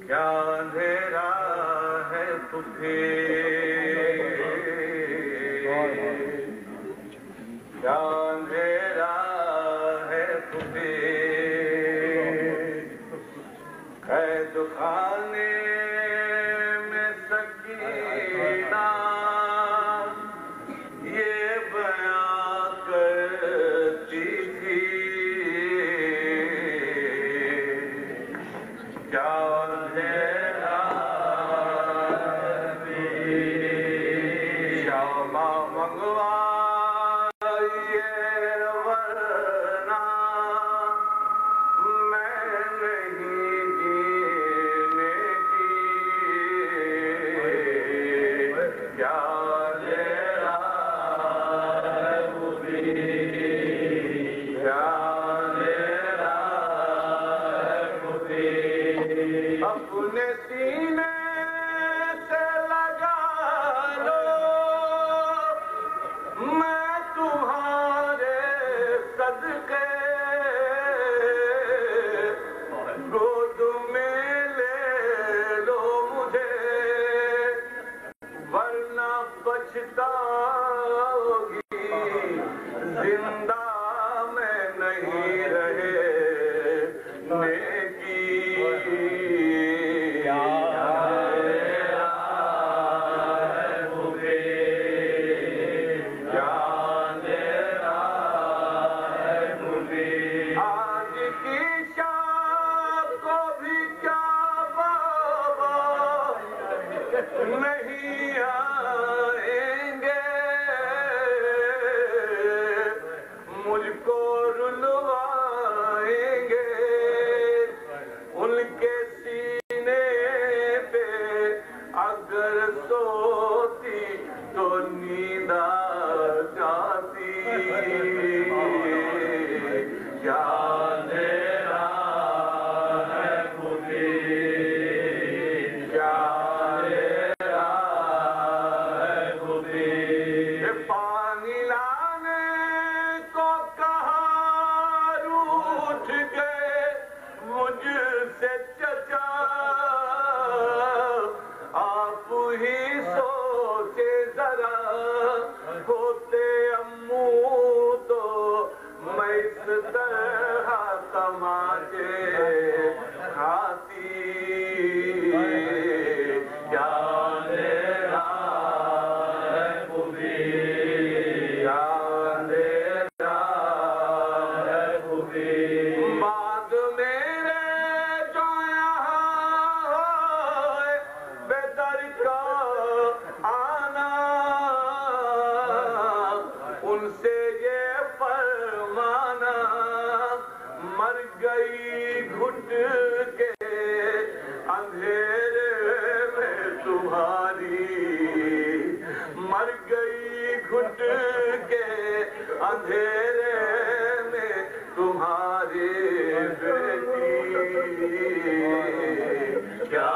کیا اندھیرا ہے تجھے، کیا اندھیرا ہے تجھے، قید خانے میں سکینہ یہ بیان کرتی تھی، کیا اندھیرا شامہ منگوائیے ورنہ میں نہیں جینے کی، کیا اندھیرا کیا اندھیرا اپنے سینے سے لگا لو، میں تمہارے صدقے گود میں لے لو مجھے، ورنہ پچھتاؤگی زندہ میں نہیں رہے نیکی، آج کی شام کو بھی کیا بابا نہیں آئیں گے، مجھ کو رلوائیں گے، ان کے سینے پہ اگر سوتی تو نیند آ جاتی، کیا اندھیرا ہے مجھے، کیا اندھیرا ہے مجھے، پانی لانے کو کہا روٹھ گئے مجھ سے چچا، آپ ہی سوچے ذرا ہوتے امو تو میں اس طرح تماچے کھاتی، کیا اندھیرا ہے مجھے، کیا اندھیرا ہے مجھے، بعد میرے جو یہاں ہوئے بے در کا آنا، ان سے یہ فرمانا مر گئی گھٹ کے اندھیرے میں تمہاری، مر گئی گھٹ کے اندھیرے میں تمہاری بیٹی، کیا